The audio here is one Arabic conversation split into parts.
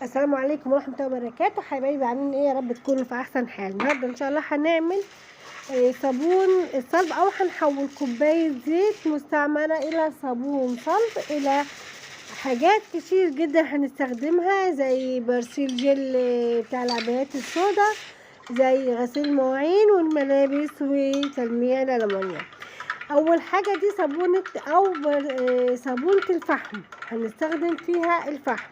السلام عليكم ورحمة الله وبركاته. حبايبي عاملين ايه؟ يا رب تكونوا في احسن حال. النهارده ان شاء الله هنعمل صابون الصلب، او هنحول كوباية زيت مستعملة الى صابون صلب، الى حاجات كتير جدا هنستخدمها، زي برسيل جل بتاع العبايات السوداء، زي غسيل المواعين والملابس وتلميع الألمونيا. اول حاجة دي صابونة صابونة الفحم، هنستخدم فيها الفحم.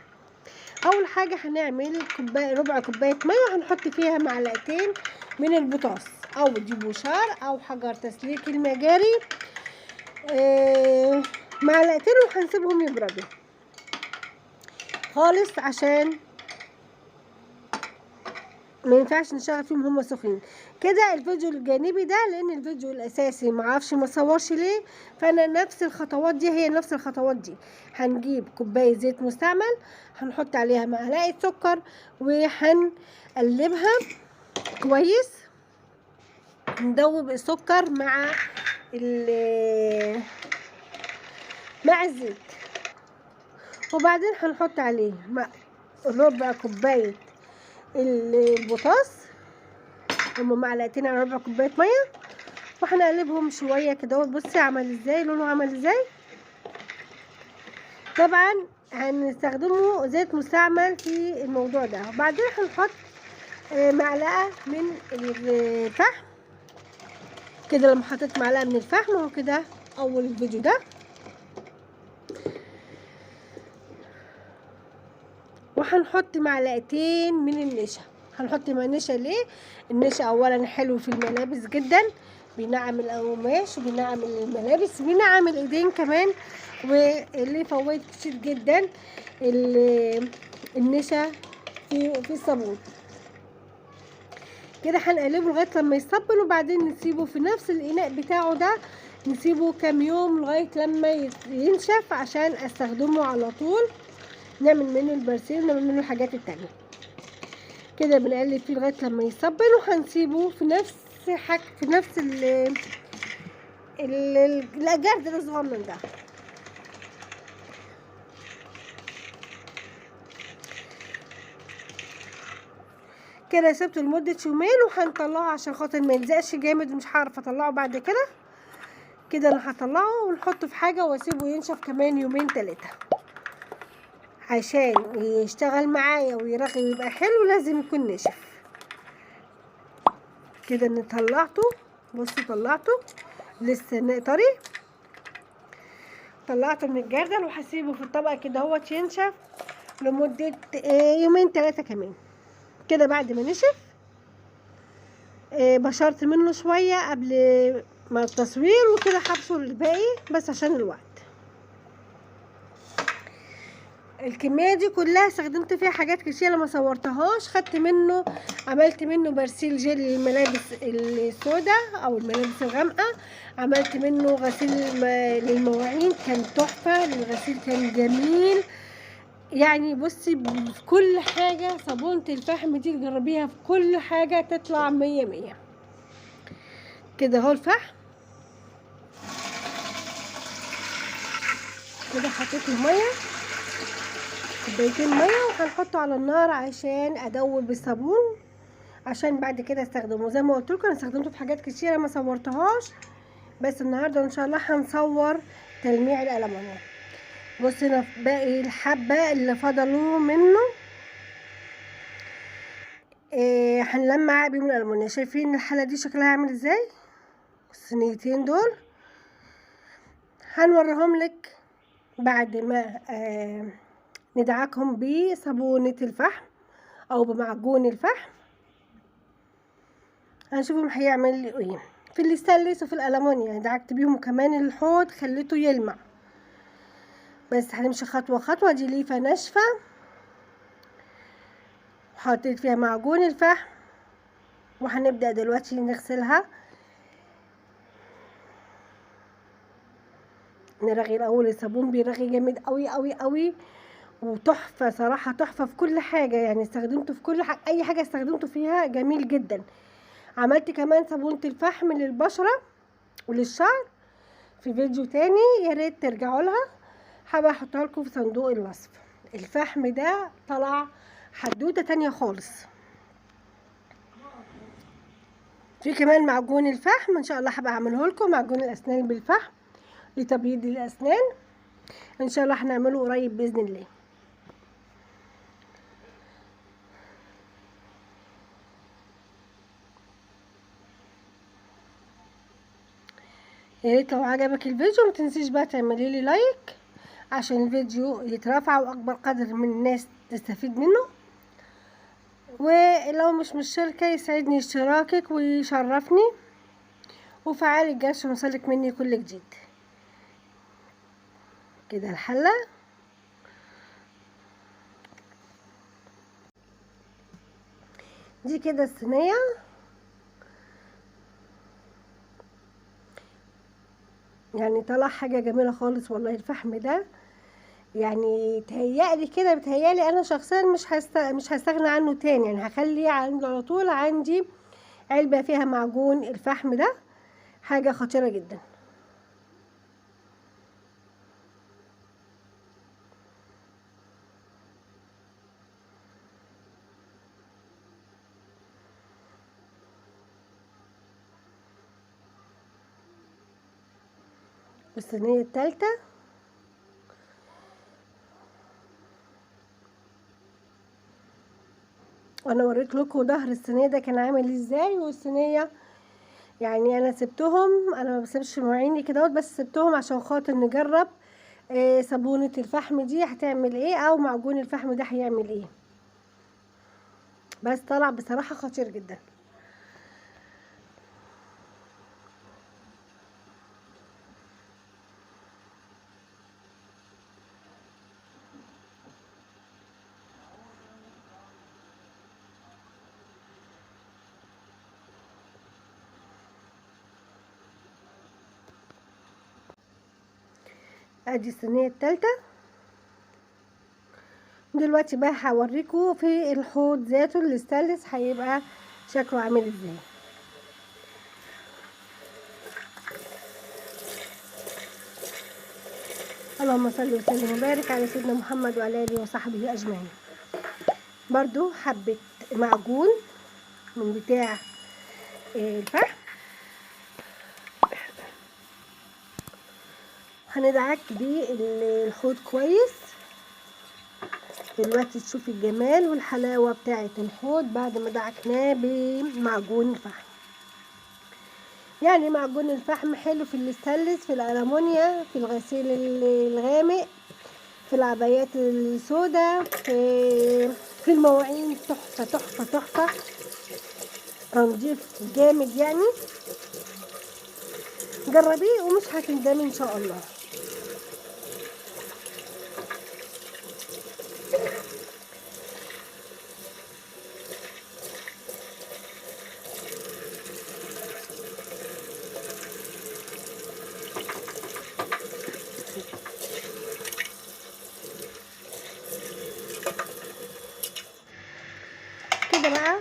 اول حاجه هنعمل ربع كوبايه ميه، هنحط فيها معلقتين من البوتاص او ديبوشار او حجر تسليك المجاري، معلقتين، وهنسيبهم يبردوا خالص عشان ما ينفعش نشغل فيهم هما سخنين كده. الفيديو الجانبي ده لان الفيديو الاساسي معرفش ما صورش ليه، فانا نفس الخطوات دي هي نفس الخطوات دي. هنجيب كوبايه زيت مستعمل، هنحط عليها معلقه سكر، وهنقلبها كويس، ندوب السكر مع الزيت، وبعدين هنحط عليه ربع كوبايه البوتاص، هما معلقتين على ربع كوبايه ميه، وهنقلبهم شويه كده. بصي عمل ازاي، لونه عمل ازاي. طبعا هنستخدمه زيت مستعمل في الموضوع ده. وبعدين هنحط معلقه من الفحم كده. لما حطيت معلقه من الفحم اهو كده اول الفيديو ده، وهنحط معلقتين من النشا. هنحط مع النشا ليه؟ النشا اولا حلو في الملابس جدا، بينعم القماش وبينعم الملابس، بينعم الايدين كمان، واللي فوائد كتير جدا النشا في الصابون. كده هنقلبه لغايه لما يصبن، وبعدين نسيبه في نفس الاناء بتاعه ده، نسيبه كام يوم لغايه لما ينشف عشان استخدمه على طول. نعمل منه البرسيل ونعمل منه الحاجات التانية. كده بنقلب فيه لغايه لما يصبن، وهنسيبه في نفس الجرد الصغنن ده. كده سيبته لمده يومين، وهنطلعه عشان خاطر ما يلزقش جامد، مش هعرف اطلعه بعد كده. كده انا هطلعه ونحطه في حاجه واسيبه ينشف كمان يومين 3 عشان يشتغل معايا ويرغي ويبقى حلو. لازم يكون نشف كده. ان طلعته، بصوا طلعته لسه طري، طلعته من الجردل، وهسيبه في الطبق كده هو ينشف لمده يومين 3 كمان. كده بعد ما نشف بشرت منه شويه قبل ما التصوير، وكده هبشر الباقي بس عشان الوقت. الكميه دي كلها استخدمت فيها حاجات كتير ما صورتهاش. خدت منه، عملت منه برسيل جل للملابس السوداء او الملابس الغامقه، عملت منه غسيل للمواعين كان تحفه، الغسيل كان جميل. يعني بصي في كل حاجه صابونه الفحم دي تجربيها، في كل حاجه تطلع 100 كده. اهو الفحم كده حطيت الميه، كوبايتين ميه، وهنحطه على النار عشان ادوب الصابون، عشان بعد كده استخدمه. زي ما قلت لكم انا استخدمته في حاجات كتيره ما صورتهاش، بس النهارده ان شاء الله هنصور تلميع الألمونيا. بصوا هنا باقي الحبه اللي فضلوا منه هنلمع بيهم الألمونيا. شايفين الحله دي شكلها عامل ازاي؟ الصينيتين دول هنوريهم لك بعد ما ندعكهم بصابونة الفحم او بمعجون الفحم. هنشوفهم هيعمل ايه في الستانلس وفي الألمونيا. دعكت بيهم كمان الحوض خليته يلمع، بس هنمشي خطوة خطوة. دي ليفة ناشفة حطيت فيها معجون الفحم، وهنبدأ دلوقتي نغسلها. نرغي الاول، الصابون بيرغي جامد قوي قوي قوي، وتحفه صراحه، تحفه في كل حاجه. يعني استخدمته في كل حاجه، اي حاجه استخدمته فيها جميل جدا. عملت كمان صابونه الفحم للبشره وللشعر في فيديو تاني، يا ريت ترجعوا لها، هبقى احطها لكم في صندوق الوصف. الفحم ده طلع حدوته تانية خالص. في كمان معجون الفحم ان شاء الله هبقى اعمله لكم، معجون الاسنان بالفحم لتبييض الاسنان، ان شاء الله هنعمله قريب باذن الله. يا ريت لو عجبك الفيديو متنسيش بقى تعملي لي لايك عشان الفيديو يترفع واكبر قدر من الناس تستفيد منه، ولو مش مشتركه يسعدني اشتراكك ويشرفني، وفعلي الجرس يوصلك مني كل جديد. كده الحله دي كده الصينيه. يعني طلع حاجه جميله خالص والله الفحم ده، يعني تهيألي كده، بتهيألي انا شخصيا مش هستغنى عنه تاني، يعني هخليه على طول عندي علبه فيها معجون الفحم ده، حاجه خطيره جدا. والصينيه التالتة وانا وريت لكم ظهر الصينيه ده كان عامل ازاي، والصينيه يعني انا سبتهم، انا ما بسيبش مواعيني كده بس سبتهم عشان خاطر نجرب صابونه الفحم دي هتعمل ايه او معجون الفحم ده هيعمل ايه. بس طلع بصراحه خطير جدا. ادي الصينيه التالتة. دلوقتي بقى هوريكم في الحوض ذاته الاستانلس هيبقى شكله عامل ازاي. اللهم صل وسلم وبارك على سيدنا محمد وعلى اله وصحبه اجمعين. برضو حبه معجون من بتاع الفحم، هندعك بيه الحوض كويس. دلوقتي تشوفي الجمال والحلاوه بتاعه الحوض بعد ما دعكناه بمعجون الفحم. يعني معجون الفحم حلو في الاستانلس، في الالمونيا، في الغسيل الغامق، في العبايات السوداء، في المواعين، تحفه تحفه تحفه، تنظيف جامد يعني. جربيه ومش هتندمي ان شاء الله. كده بقى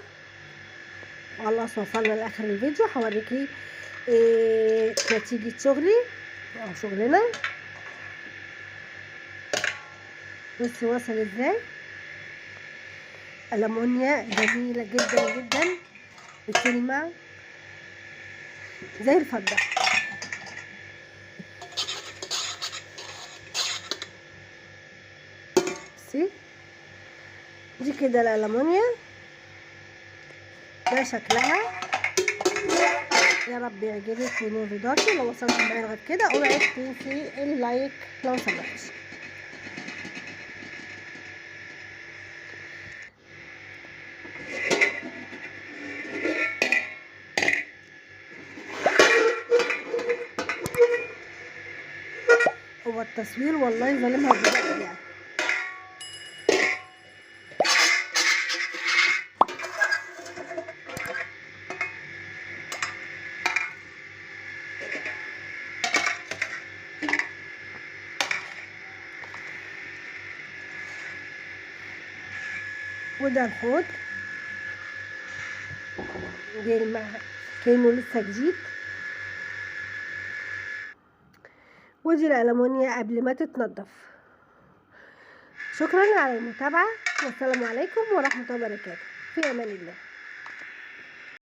خلاص وصلنا لاخر الفيديو. هوريكي نتيجة شغلي او شغلنا. بصي وصل ازاي، ألمونيا جميلة جدا جدا بتلمع زي الفضة. بصي دي كده الألمونيا، ده شكلها. يا رب يعجبك ونور رضاكي. لو وصلت معايا لغايه كده اوعي تنسي اللايك لو سمحتي. هو التصوير والله ظالمها بجد يعني. وده الحوض بيلمع كأنه لسه جديد. ودي الألمونيا قبل ما تتنضف. شكرا على المتابعة، والسلام عليكم ورحمة الله وبركاته. في امان الله.